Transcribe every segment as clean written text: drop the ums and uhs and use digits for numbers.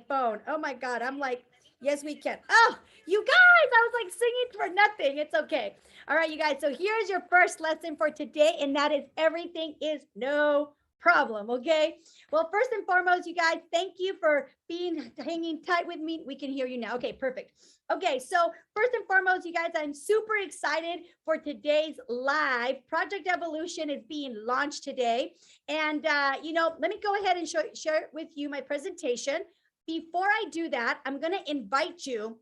phone. Oh my God. I'm like, yes, we can. Oh, you guys, I was like singing for nothing. It's okay. All right, you guys. So here's your first lesson for today, and that is everything is no problem. Okay. Well, first and foremost, you guys, thank you for being hanging tight with me. We can hear you now. Okay, perfect. Okay, so first and foremost, you guys, I'm super excited for today's live. Project Evolution is being launched today. And, let me go ahead and share with you my presentation. Before I do that, I'm going to invite you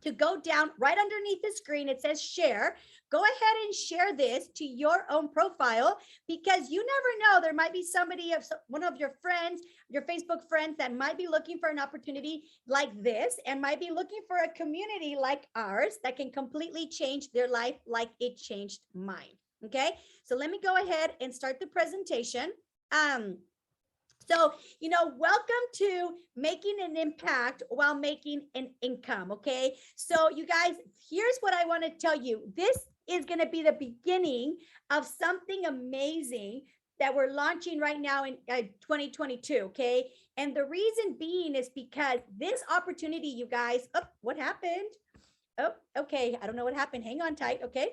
to go down right underneath the screen. It says share. Go ahead and share this to your own profile because you never know. There might be somebody of one of your friends, your Facebook friends that might be looking for an opportunity like this and might be looking for a community like ours that can completely change their life like it changed mine. Okay, so let me go ahead and start the presentation. Um, welcome to making an impact while making an income. Okay. So, you guys, here's what I want to tell you. This is going to be the beginning of something amazing that we're launching right now in 2022. Okay. And the reason being is because this opportunity, you guys, oh, what happened? Oh, okay. I don't know what happened. Hang on tight. Okay.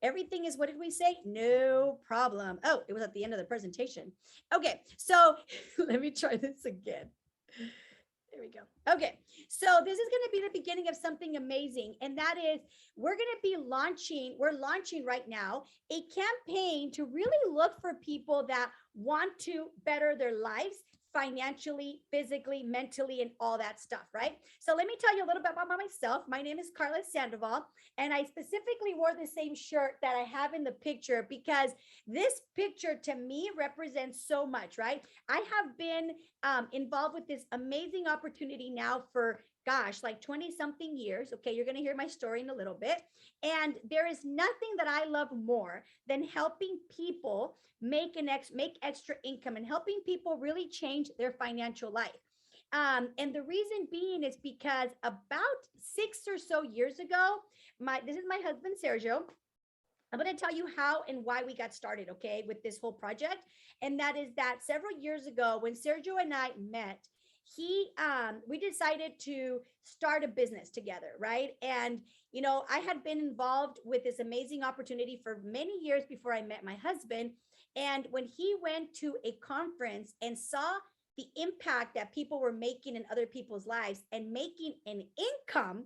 Everything is, what did we say? No problem. Oh, it was at the end of the presentation. Okay. So let me try this again. There we go. Okay. So this is going to be the beginning of something amazing. And that is, we're launching right now a campaign to really look for people that want to better their lives financially, physically, mentally, and all that stuff, right? So let me tell you a little bit about myself. My name is Carla Sandoval, and I specifically wore the same shirt that I have in the picture because this picture to me represents so much, right? I have been involved with this amazing opportunity now for gosh, like 20 something years. Okay, you're going to hear my story in a little bit. And there is nothing that I love more than helping people make extra income and helping people really change their financial life. And the reason being is because about 6 or so years ago, this is my husband Sergio. I'm going to tell you how and why we got started, okay, with this whole project. And that is that several years ago, when Sergio and I met, we decided to start a business together, right? And I had been involved with this amazing opportunity for many years before I met my husband. And when he went to a conference and saw the impact that people were making in other people's lives and making an income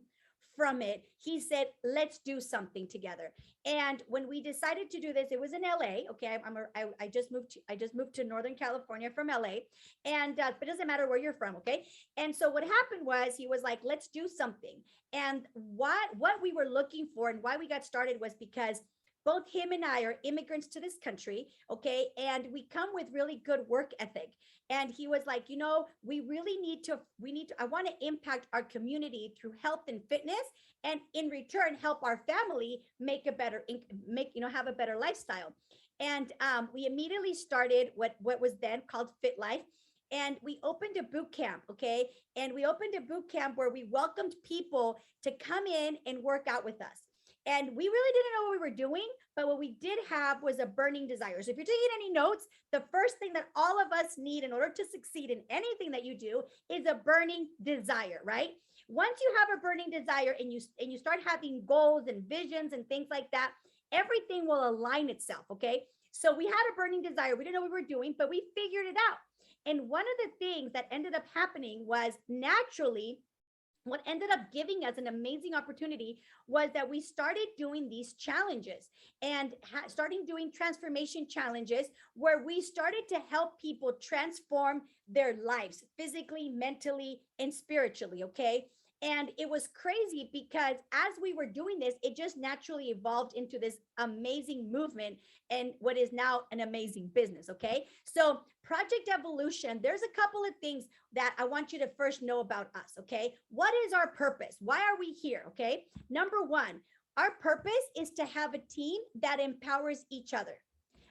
from it, he said, let's do something together. And when we decided to do this, it was in LA. Okay, I just moved to Northern California from LA, and but it doesn't matter where you're from. Okay, and so what happened was he was like, let's do something. And what we were looking for and why we got started was because both him and I are immigrants to this country, okay? And we come with really good work ethic. And he was like, I want to impact our community through health and fitness, and in return, help our family have a better lifestyle. And we immediately started what was then called Fit Life. And we opened a boot camp, okay? And we opened a boot camp where we welcomed people to come in and work out with us. And we really didn't know what we were doing, but what we did have was a burning desire. So if you're taking any notes, the first thing that all of us need in order to succeed in anything that you do is a burning desire, right? Once you have a burning desire and you start having goals and visions and things like that, everything will align itself, okay? So we had a burning desire. We didn't know what we were doing, but we figured it out. And one of the things that ended up happening was naturally what ended up giving us an amazing opportunity was that we started doing these challenges and starting doing transformation challenges where we started to help people transform their lives physically, mentally, and spiritually. Okay. And it was crazy because as we were doing this, it just naturally evolved into this amazing movement and what is now an amazing business. Okay. So, Project Evolution, there's a couple of things that I want you to first know about us. Okay. What is our purpose? Why are we here? Okay. Number one, our purpose is to have a team that empowers each other.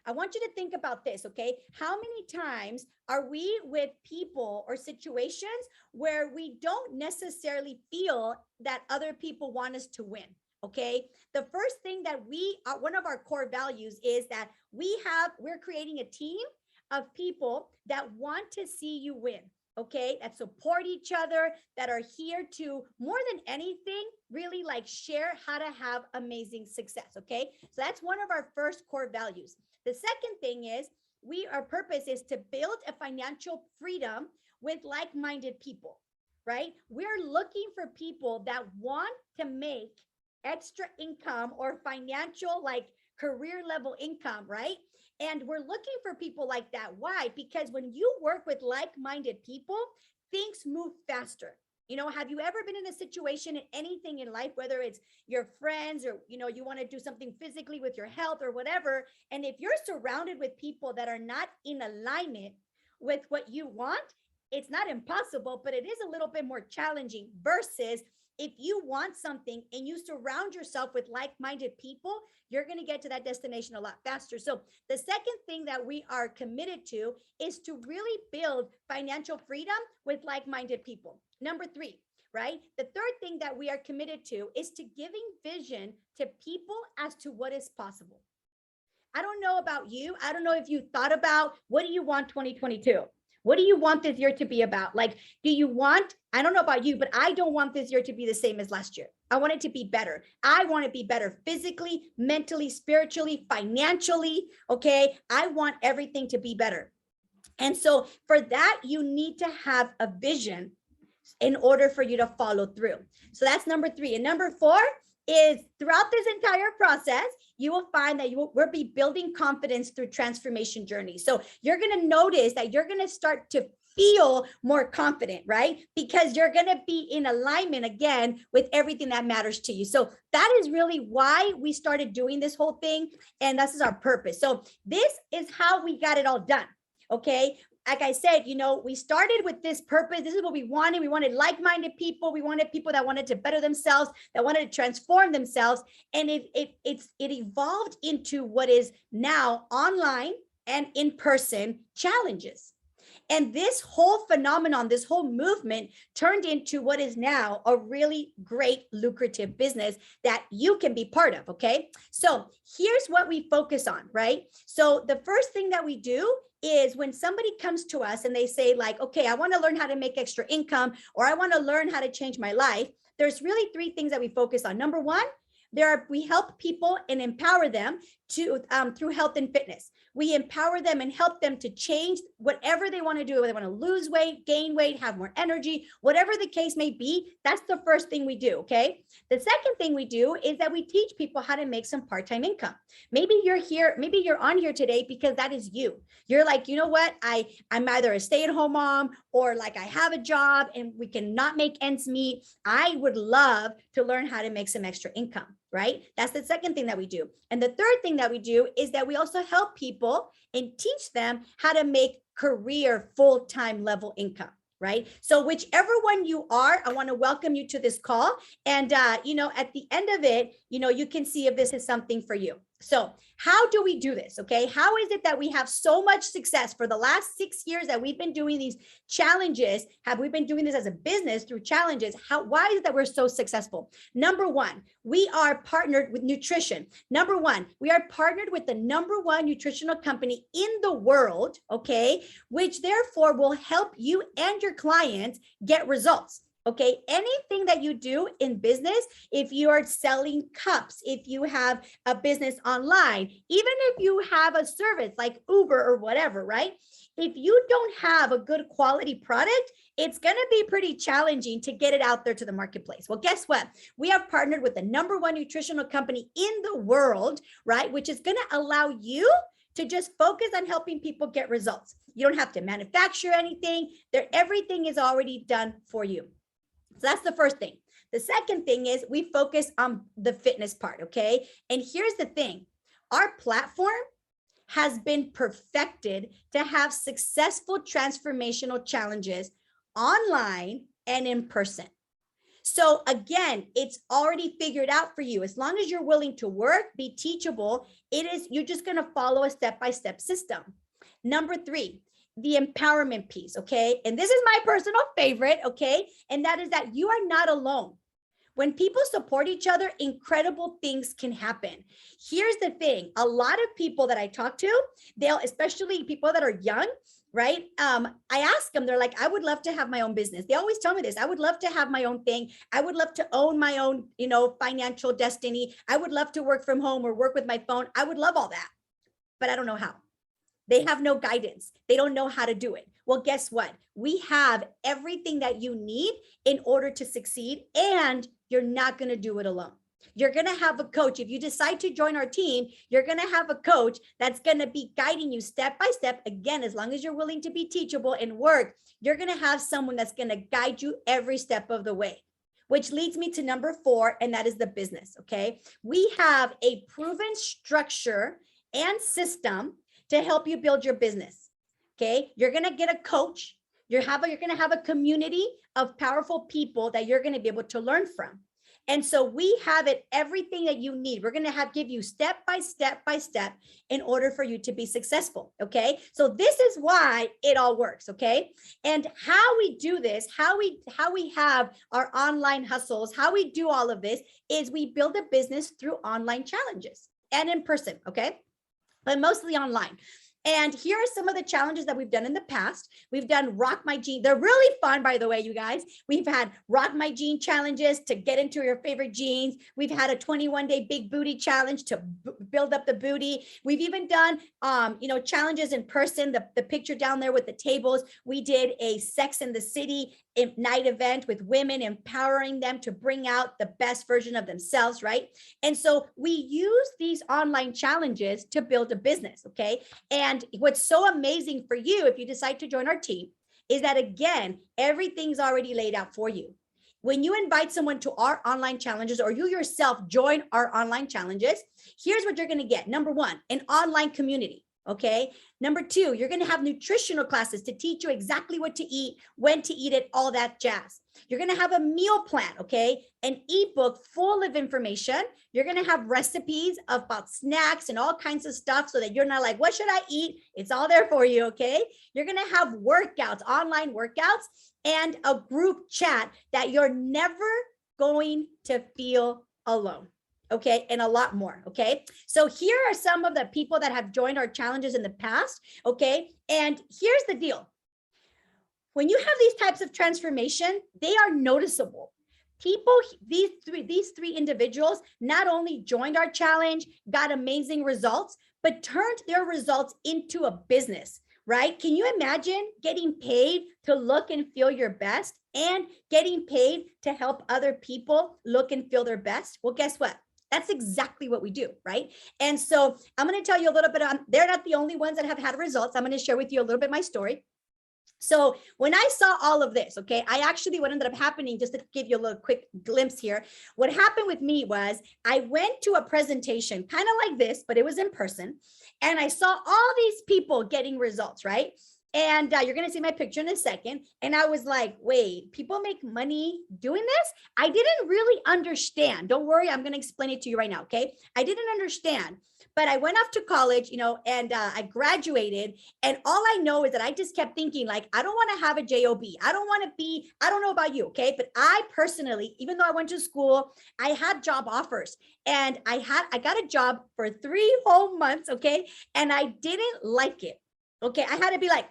I want you to think about this, okay? How many times are we with people or situations where we don't necessarily feel that other people want us to win? Okay. The first thing that one of our core values is that we're creating a team of people that want to see you win. okay, that support each other, that are here to, more than anything, really like share how to have amazing success, okay? So that's one of our first core values. The second thing is our purpose is to build a financial freedom with like-minded people, right? We're looking for people that want to make extra income or financial, like career level income, right? And we're looking for people like that. Why? Because when you work with like-minded people, things move faster. You know, have you ever been in a situation in anything in life, whether it's your friends or, you know, you want to do something physically with your health or whatever, and if you're surrounded with people that are not in alignment with what you want, it's not impossible, but it is a little bit more challenging versus if you want something and you surround yourself with like-minded people, you're going to get to that destination a lot faster. So the second thing that we are committed to is to really build financial freedom with like-minded people. Number three, right? The third thing that we are committed to is to giving vision to people as to what is possible. I don't know about you. I don't know if you thought about, what do you want 2022? What do you want this year to be about? Like, do you want, I don't know about you, but I don't want this year to be the same as last year. I want it to be better. I want to be better physically, mentally, spiritually, financially. Okay. I want everything to be better. And so for that, you need to have a vision in order for you to follow through. So that's number three. And number four is, throughout this entire process, you will find that we'll be building confidence through transformation journeys. So you're going to notice that you're going to start to feel more confident, right? Because you're going to be in alignment again with everything that matters to you. So that is really why we started doing this whole thing. And this is our purpose. So this is how we got it all done. Okay. Like I said, you know, we started with this purpose. This is what we wanted. We wanted like-minded people. We wanted people that wanted to better themselves, that wanted to transform themselves. And it evolved into what is now online and in-person challenges. And this whole phenomenon, this whole movement turned into what is now a really great, lucrative business that you can be part of, okay? So here's what we focus on, right? So the first thing that we do is when somebody comes to us and they say like, okay, I want to learn how to make extra income, or I want to learn how to change my life, there's really three things that we focus on. Number one, we help people and empower them to through health and fitness. We empower them and help them to change whatever they want to do. Whether they want to lose weight, gain weight, have more energy, whatever the case may be, that's the first thing we do, okay? The second thing we do is that we teach people how to make some part-time income. Maybe you're here, maybe you're on here today because that is you. You're like, you know what? I'm either a stay-at-home mom or like I have a job and we cannot make ends meet. I would love to learn how to make some extra income, right? That's the second thing that we do. And the third thing that we do is that we also help people and teach them how to make career full-time level income, right? So whichever one you are, I want to welcome you to this call. And, you know, at the end of it, you know, you can see if this is something for you. So how do we do this? Okay. How is it that we have so much success for the last 6 years that we've been doing these challenges? Have we been doing this as a business through challenges? Why is it that we're so successful? Number one, we are partnered with nutrition. Number one, we are partnered with the #1 nutritional company in the world. Okay. Which therefore will help you and your clients get results. Okay, anything that you do in business, if you are selling cups, if you have a business online, even if you have a service like Uber or whatever, right? If you don't have a good quality product, it's going to be pretty challenging to get it out there to the marketplace. Well, guess what? We have partnered with the #1 nutritional company in the world, right? Which is going to allow you to just focus on helping people get results. You don't have to manufacture anything. Everything is already done for you. So that's the first thing. The second thing is we focus on the fitness part, okay? And here's the thing. Our platform has been perfected to have successful transformational challenges online and in person. So again, it's already figured out for you. As long as you're willing to work, be teachable, you're just going to follow a step-by-step system. Number three, the empowerment piece, okay? And this is my personal favorite, okay? And that is that you are not alone. When people support each other, incredible things can happen. Here's the thing. A lot of people that I talk to, especially people that are young, right? I ask them, they're like, I would love to have my own business. They always tell me this. I would love to have my own thing. I would love to own my own, financial destiny. I would love to work from home or work with my phone. I would love all that, but I don't know how. They have no guidance. They don't know how to do it. Well, guess what? We have everything that you need in order to succeed, and you're not going to do it alone. You're going to have a coach. If you decide to join our team, you're going to have a coach that's going to be guiding you step by step. Again, as long as you're willing to be teachable and work, you're going to have someone that's going to guide you every step of the way. Which leads me to number 4, and that is the business. Okay. We have a proven structure and system to help you build your business. Okay. You're going to get a coach. You're going to have a community of powerful people that you're going to be able to learn from. And so we have it, everything that you need. We're going to give you step by step in order for you to be successful. Okay. So this is why it all works. Okay. And how we do this, how we have our online hustles, how we do all of this is we build a business through online challenges and in person. Okay. But mostly online. And here are some of the challenges that we've done in the past. We've done Rock My Jean. They're really fun, by the way, you guys. We've had Rock My Jean challenges to get into your favorite jeans. We've had a 21-day big booty challenge to build up the booty. We've even done, challenges in person. The picture down there with the tables. We did a Sex in the City night event with women, empowering them to bring out the best version of themselves, right? And so we use these online challenges to build a business, okay? And what's so amazing for you, if you decide to join our team, is that again, everything's already laid out for you. When you invite someone to our online challenges, or you yourself join our online challenges, here's what you're going to get. Number 1, an online community. Okay. Number 2, you're going to have nutritional classes to teach you exactly what to eat, when to eat it, all that jazz. You're going to have a meal plan. Okay. An ebook full of information. You're going to have recipes about snacks and all kinds of stuff so that you're not like, what should I eat? It's all there for you. Okay. You're going to have workouts, online workouts, and a group chat that you're never going to feel alone. Okay. And a lot more. Okay. So here are some of the people that have joined our challenges in the past. Okay. And here's the deal. When you have these types of transformation, they are noticeable. People, these three individuals not only joined our challenge, got amazing results, but turned their results into a business, right? Can you imagine getting paid to look and feel your best and getting paid to help other people look and feel their best? Well, guess what? That's exactly what we do, right? And so I'm going to tell you a little bit they're not the only ones that have had results. I'm going to share with you a little bit my story. So when I saw all of this, okay, what ended up happening, just to give you a little quick glimpse here, what happened with me was I went to a presentation kind of like this, but it was in person. And I saw all these people getting results, right? And you're going to see my picture in a second. And I was like, wait, people make money doing this? I didn't really understand. Don't worry, I'm going to explain it to you right now, okay? I didn't understand. But I went off to college, and I graduated. And all I know is that I just kept thinking, like, I don't want to have a job. I don't know about you, okay? But I personally, even though I went to school, I had job offers. And I got a job for 3 whole months, okay? And I didn't like it. Okay, I had to be like,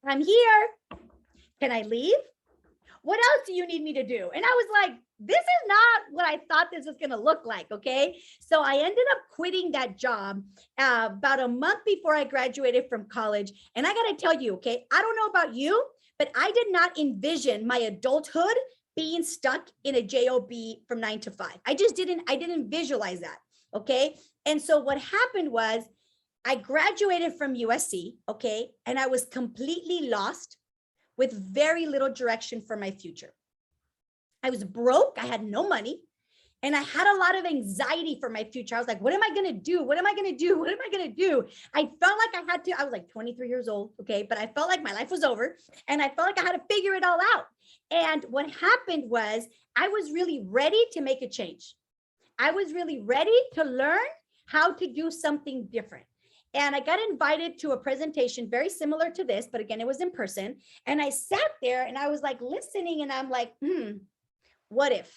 I'm here. Can I leave? What else do you need me to do? And I was like, this is not what I thought this was going to look like. Okay. So I ended up quitting that job about a month before I graduated from college. And I got to tell you, okay, I don't know about you, but I did not envision my adulthood being stuck in a job from 9 to 5. I didn't visualize that. Okay. And so what happened was I graduated from USC. Okay. And I was completely lost with very little direction for my future. I was broke. I had no money. And I had a lot of anxiety for my future. I was like, what am I going to do? What am I going to do? What am I going to do? I felt like I was like 23 years old. Okay. But I felt like my life was over and I felt like I had to figure it all out. And what happened was I was really ready to make a change. I was really ready to learn how to do something different. And I got invited to a presentation very similar to this, but again, it was in person. And I sat there and I was like listening and I'm like, what if?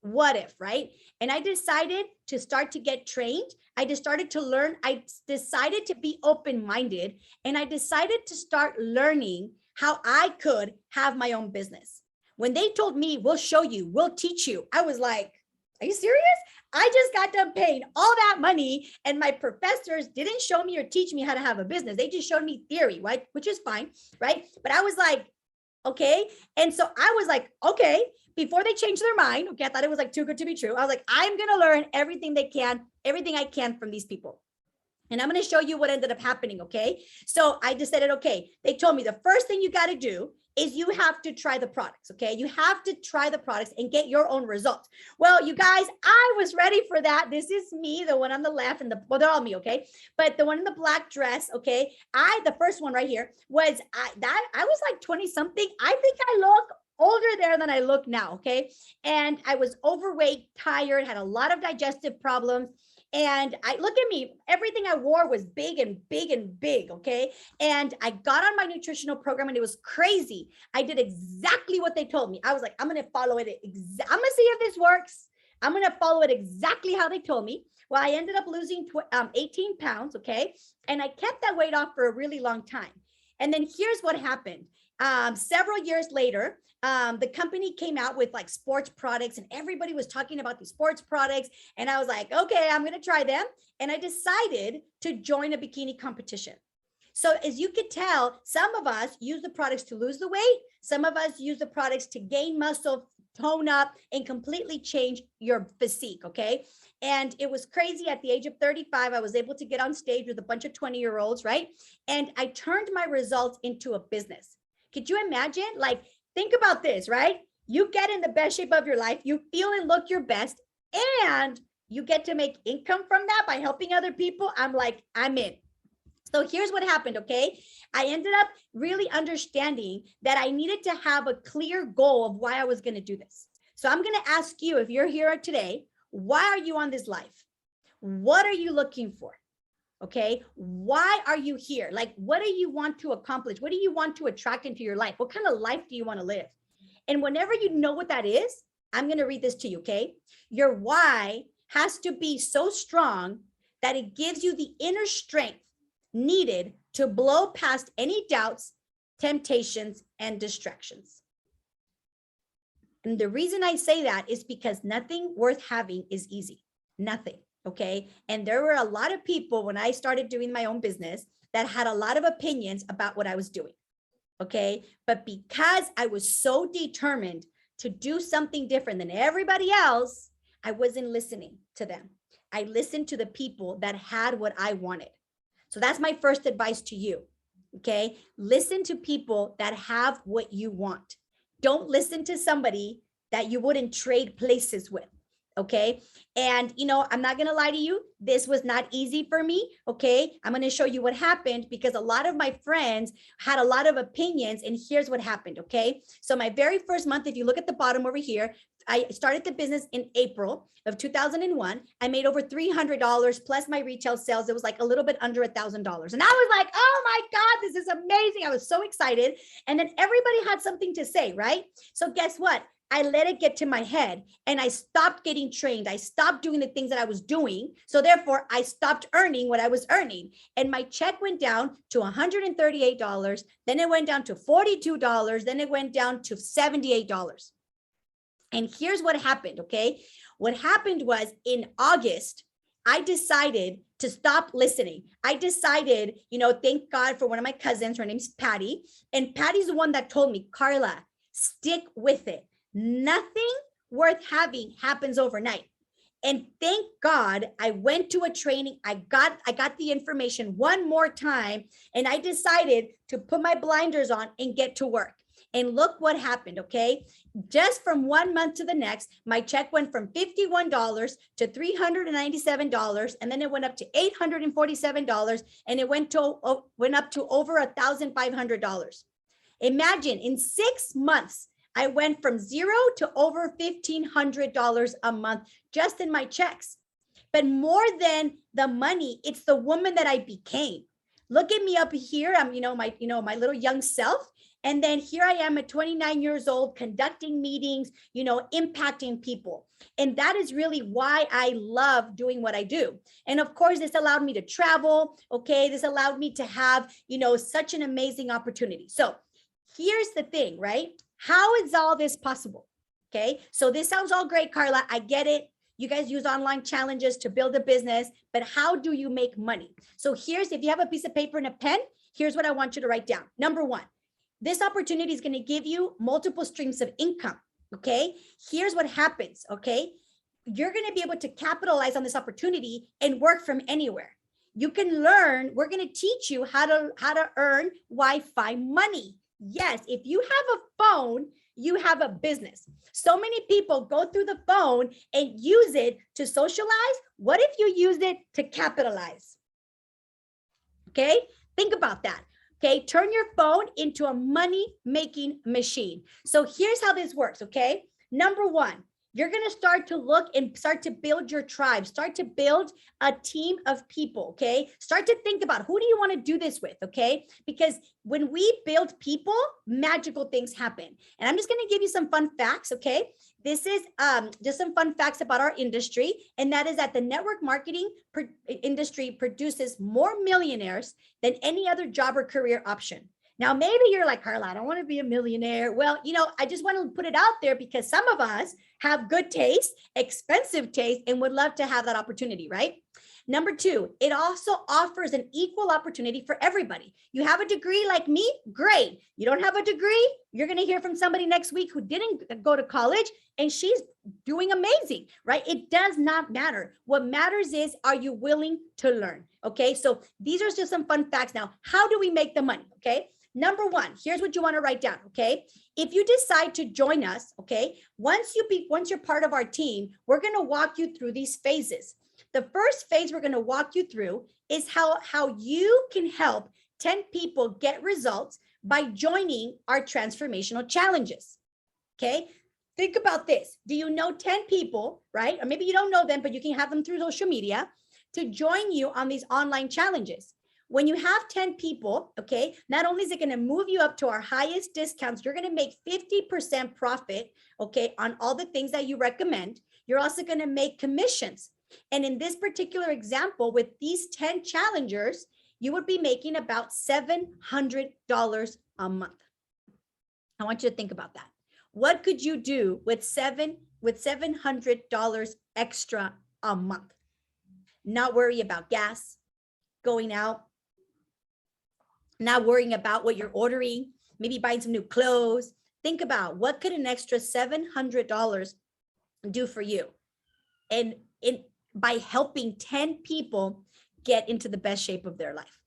What if, right? And I decided to start to get trained. I just started to learn. I decided to be open-minded, and I decided to start learning how I could have my own business. When they told me, we'll show you, we'll teach you, I was like, are you serious? I just got done paying all that money, and my professors didn't show me or teach me how to have a business. They just showed me theory, right? Which is fine, right? But I was like, okay. And so I was like, okay, before they changed their mind, okay, I thought it was like too good to be true. I was like, I'm going to learn everything I can from these people. And I'm going to show you what ended up happening. Okay. So I decided, okay, they told me the first thing you got to do is you have to try the products. Okay. You have to try the products and get your own results. Well, you guys, I was ready for that. This is me, the one on the left, and well, they're all me. Okay. But the one in the black dress. Okay. The first one right here was I was like 20 something. I think I look older there than I look now. Okay. And I was overweight, tired, had a lot of digestive problems. And I look at me, everything I wore was big and big and big. Okay. And I got on my nutritional program and it was crazy. I did exactly what they told me. I was like, I'm going to follow it. I'm going to see if this works. I'm going to follow it exactly how they told me. Well, I ended up losing 18 pounds. Okay. And I kept that weight off for a really long time. And then here's what happened. Several years later, the company came out with like sports products, and everybody was talking about these sports products. And I was like, okay, I'm going to try them. And I decided to join a bikini competition. So as you could tell, some of us use the products to lose the weight. Some of us use the products to gain muscle, tone up, and completely change your physique. Okay. And it was crazy. At the age of 35, I was able to get on stage with a bunch of 20-year-olds, right? And I turned my results into a business. Could you imagine? Like, think about this, right? You get in the best shape of your life, you feel and look your best, and you get to make income from that by helping other people. I'm like, I'm in. So here's what happened, okay? I ended up really understanding that I needed to have a clear goal of why I was going to do this. So I'm going to ask you, if you're here today, why are you on this life? What are you looking for? Okay. Why are you here? Like, what do you want to accomplish? What do you want to attract into your life? What kind of life do you want to live? And whenever you know what that is, I'm going to read this to you. Okay. Your why has to be so strong that it gives you the inner strength needed to blow past any doubts, temptations, and distractions. And the reason I say that is because nothing worth having is easy. Nothing. Okay. And there were a lot of people when I started doing my own business that had a lot of opinions about what I was doing. Okay. But because I was so determined to do something different than everybody else, I wasn't listening to them. I listened to the people that had what I wanted. So that's my first advice to you. Okay. Listen to people that have what you want. Don't listen to somebody that you wouldn't trade places with. Okay. And, I'm not going to lie to you. This was not easy for me. Okay. I'm going to show you what happened because a lot of my friends had a lot of opinions, and here's what happened. Okay. So my very first month, if you look at the bottom over here, I started the business in April of 2001. I made over $300 plus my retail sales. It was like a little bit under $1,000. And I was like, oh my God, this is amazing. I was so excited. And then everybody had something to say, right? So guess what? I let it get to my head and I stopped getting trained. I stopped doing the things that I was doing. So therefore I stopped earning what I was earning. And my check went down to $138. Then it went down to $42. Then it went down to $78. And here's what happened. Okay. What happened was in August, I decided to stop listening. I decided, thank God for one of my cousins. Her name's Patty. And Patty's the one that told me, Carla, stick with it. Nothing worth having happens overnight. And thank God I went to a training. I got the information one more time, and I decided to put my blinders on and get to work. And look what happened. Okay. Just from 1 month to the next, my check went from $51 to $397. And then it went up to $847. And it went up to over $1,500. Imagine in 6 months, I went from zero to over $1,500 a month just in my checks. But more than the money, it's the woman that I became. Look at me up here. I'm, my little young self. And then here I am at 29 years old, conducting meetings, impacting people. And that is really why I love doing what I do. And of course, this allowed me to travel. Okay. This allowed me to have, such an amazing opportunity. So here's the thing, right? How is all this possible? Okay. So this sounds all great, Carla. I get it. You guys use online challenges to build a business, but how do you make money? So here's, if you have a piece of paper and a pen, here's what I want you to write down. Number one, this opportunity is going to give you multiple streams of income. Okay. Here's what happens. Okay. You're going to be able to capitalize on this opportunity and work from anywhere. You can learn, we're going to teach you how to earn Wi-Fi money. Yes. If you have a phone, you have a business. So many people go through the phone and use it to socialize. What if you use it to capitalize? Okay. Think about that. Okay. Turn your phone into a money-making machine. So here's how this works. Okay. Number one, you're going to start to look and start to build your tribe, start to build a team of people. Okay. Start to think about, who do you want to do this with? Okay. Because when we build people, magical things happen. And I'm just going to give you some fun facts. Okay. This is just some fun facts about our industry. And that is that the network marketing industry produces more millionaires than any other job or career option. Now, maybe you're like, Carla, I don't want to be a millionaire. Well, I just want to put it out there because some of us have good taste, expensive taste, and would love to have that opportunity, right? Number two, it also offers an equal opportunity for everybody. You have a degree like me, great. You don't have a degree, you're going to hear from somebody next week who didn't go to college and she's doing amazing, right? It does not matter. What matters is, are you willing to learn? Okay, so these are just some fun facts. Now, how do we make the money? Okay. Number one, here's what you want to write down. Okay. If you decide to join us, okay, once you're part of our team, we're going to walk you through these phases. The first phase we're going to walk you through is how you can help 10 people get results by joining our transformational challenges. Okay. Think about this. Do you know 10 people, right? Or maybe you don't know them, but you can have them through social media to join you on these online challenges. When you have 10 people, okay, not only is it going to move you up to our highest discounts, you're going to make 50% profit, okay, on all the things that you recommend. You're also going to make commissions. And in this particular example, with these 10 challengers, you would be making about $700 a month. I want you to think about that. What could you do with $700 extra a month? Not worry about gas, going out, not worrying about what you're ordering, maybe buying some new clothes. Think about, what could an extra $700 do for you? And by helping 10 people get into the best shape of their life.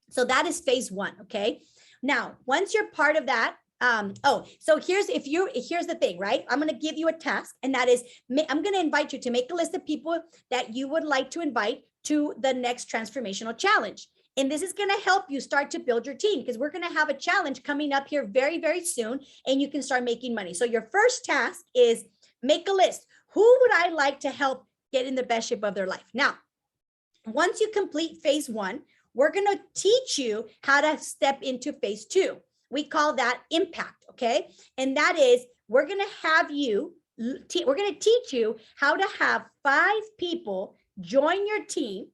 So that is phase one. Okay. Now, once you're part of that, so here's the thing, right? I'm going to give you a task, and that is, I'm going to invite you to make a list of people that you would like to invite to the next transformational challenge. And this is going to help you start to build your team, because we're going to have a challenge coming up here very, very soon, and you can start making money. So your first task is make a list. Who would I like to help get in the best shape of their life? Now, once you complete phase one, we're going to teach you how to step into phase two. We call that impact. Okay. And that is, we're going to teach you how to have 5 people join your team,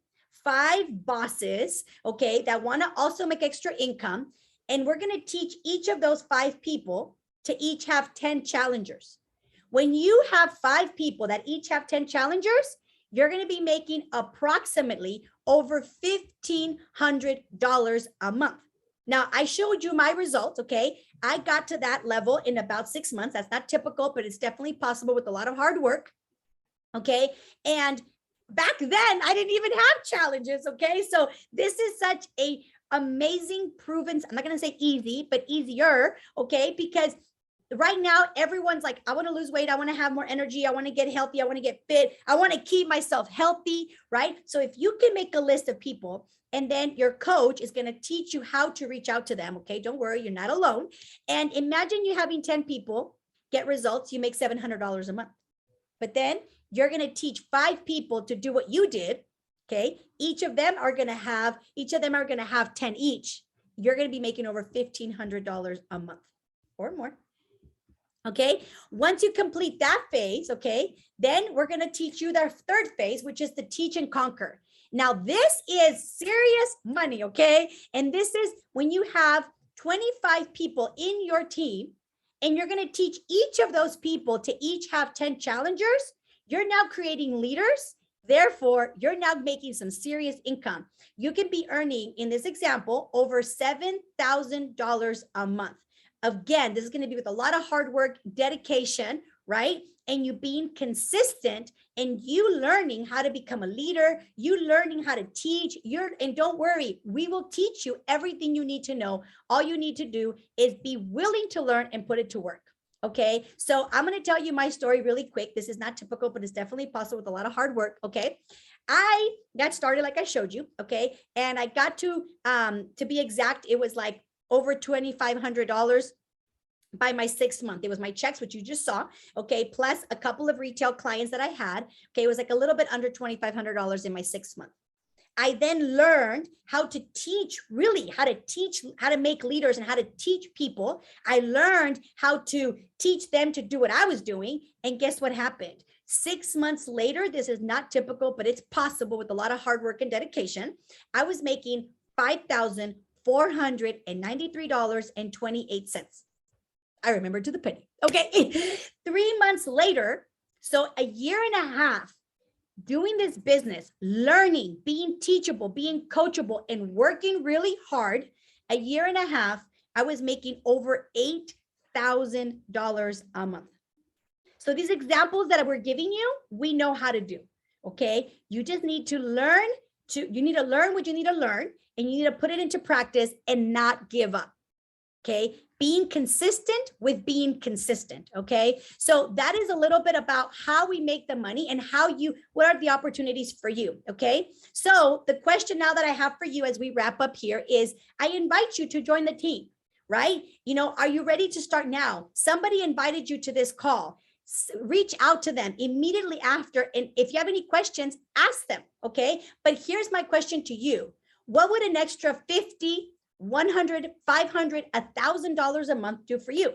5 bosses, okay, that want to also make extra income. And we're going to teach each of those 5 people to each have 10 challengers. When you have 5 people that each have 10 challengers, you're going to be making approximately over $1,500 a month. Now, I showed you my results, okay? I got to that level in about 6 months. That's not typical, but it's definitely possible with a lot of hard work, okay? And back then, I didn't even have challenges, okay? So this is such a amazing proven, I'm not going to say easy, but easier, okay? Because right now, everyone's like, I want to lose weight. I want to have more energy. I want to get healthy. I want to get fit. I want to keep myself healthy, right? So if you can make a list of people, and then your coach is going to teach you how to reach out to them, okay? Don't worry, you're not alone. And imagine you having 10 people get results, you make $700 a month. But then you're going to teach 5 people to do what you did, okay? Each of them are going to have 10 each. you're going to be making over $1,500 a month or more. Okay, once you complete that phase, okay, then we're going to teach you the third phase, which is the teach and conquer. Now, this is serious money, okay? And this is when you have 25 people in your team and you're going to teach each of those people to each have 10 challengers. You're now creating leaders. Therefore, you're now making some serious income. You can be earning, in this example, over $7,000 a month. Again, this is going to be with a lot of hard work, dedication, right? And you being consistent and you learning how to become a leader, you learning how to teach, and don't worry, we will teach you everything you need to know. All you need to do is be willing to learn and put it to work. Okay, so I'm going to tell you my story really quick. This is not typical, but it's definitely possible with a lot of hard work. Okay, I got started like I showed you. Okay, and I got to be exact, it was like over $2,500 by my 6th month. It was my checks, which you just saw, okay, plus a couple of retail clients that I had. Okay, it was like a little bit under $2,500 in my 6th month. I then learned how to teach, really how to make leaders and how to teach people. I learned how to teach them to do what I was doing. And guess what happened? 6 months later, this is not typical, but it's possible with a lot of hard work and dedication. I was making $5,493.28. I remember to the penny. Okay. 3 months later, so a year and a half doing this business, learning, being teachable, being coachable, and working really hard, a year and a half, I was making over $8,000 a month. So these examples that we're giving you, we know how to do. Okay. You just need to learn you need to learn what you need to learn, and you need to put it into practice and not give up. Okay, being consistent with being consistent. Okay, so that is a little bit about how we make the money and what are the opportunities for you. Okay, so the question now that I have for you as we wrap up here is, I invite you to join the team, right? Are you ready to start now? Somebody invited you to this call. Reach out to them immediately after, and if you have any questions, ask them. Okay, but here's my question to you: what would an extra $50, $100, $500, $1,000 a month do for you?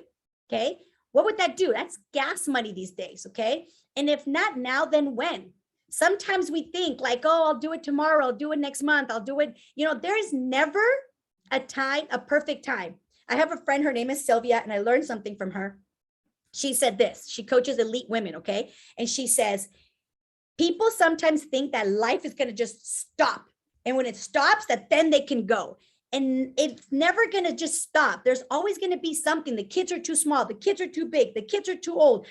Okay, what would that do? That's gas money these days. Okay, and if not now, then when? Sometimes we think like, oh, I'll do it tomorrow, I'll do it next month, I'll do it. There is never a perfect time. I have a friend, her name is Sylvia, and I learned something from her. She said this. She coaches elite women. Okay, and she says, people sometimes think that life is going to just stop, and when it stops, that then they can go. And it's never going to just stop. There's always going to be something. The kids are too small. The kids are too big. The kids are too old.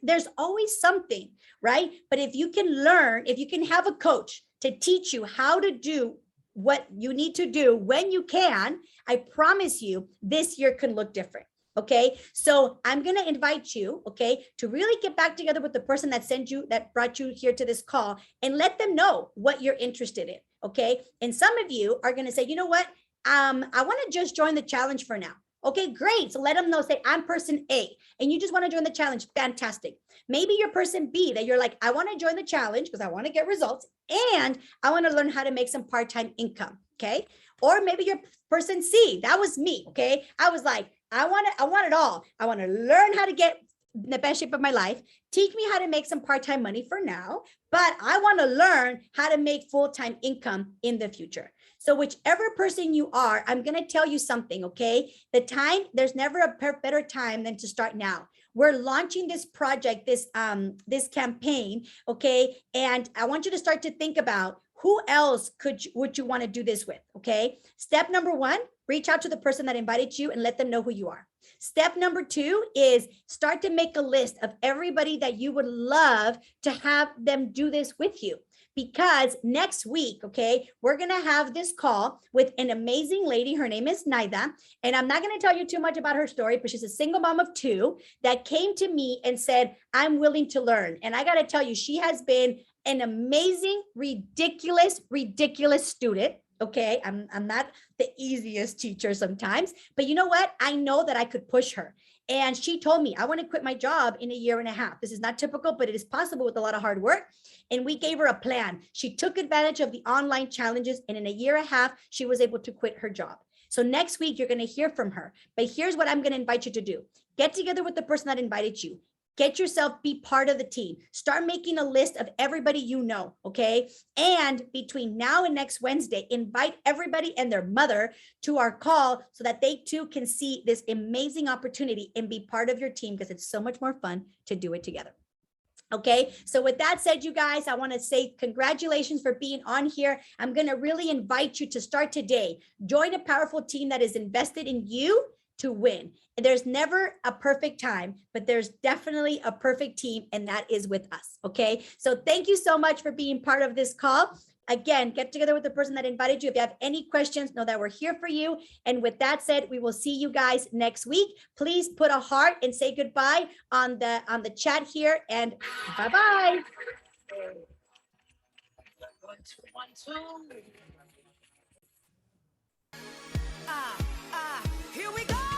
There's always something, right? But if you can learn, if you can have a coach to teach you how to do what you need to do when you can, I promise you this year can look different. Okay, so I'm going to invite you, okay, to really get back together with the person that brought you here to this call, and let them know what you're interested in. Okay, and some of you are going to say, you know what? I want to just join the challenge for now. Okay, great. So let them know, say, I'm person A, and you just want to join the challenge. Fantastic. Maybe you're person B, that you're like, I want to join the challenge because I want to get results, and I want to learn how to make some part-time income. Okay. Or maybe you're person C. That was me. Okay. I was like, I want it all. I want to learn how to get the best shape of my life. Teach me how to make some part-time money for now, but I want to learn how to make full-time income in the future. So whichever person you are, I'm going to tell you something, okay? There's never a better time than to start now. We're launching this project, this campaign, okay? And I want you to start to think about who else would you want to do this with, okay? Step number 1, reach out to the person that invited you and let them know who you are. Step number 2 is start to make a list of everybody that you would love to have them do this with you. Because next week, okay, we're going to have this call with an amazing lady. Her name is Naida. And I'm not going to tell you too much about her story, but she's a single mom of 2 that came to me and said, I'm willing to learn. And I got to tell you, she has been an amazing, ridiculous student. Okay, I'm not the easiest teacher sometimes, but you know what? I know that I could push her. And she told me, I want to quit my job in a year and a half. This is not typical, but it is possible with a lot of hard work. And we gave her a plan. She took advantage of the online challenges, and in a year and a half, she was able to quit her job. So next week, you're going to hear from her. But here's what I'm going to invite you to do. Get together with the person that invited you. Get yourself, be part of the team. Start making a list of everybody you know, okay? And between now and next Wednesday, invite everybody and their mother to our call so that they too can see this amazing opportunity and be part of your team, because it's so much more fun to do it together. Okay, so with that said, you guys, I want to say congratulations for being on here. I'm going to really invite you to start today. Join a powerful team that is invested in you to win. And there's never a perfect time, but there's definitely a perfect team, and that is with us. Okay, so thank you so much for being part of this call. Again, get together with the person that invited you. If you have any questions, know that we're here for you. And with that said, we will see you guys next week. Please put a heart and say goodbye on the chat here, and bye-bye. 1, 2, 1, 2. Here we go.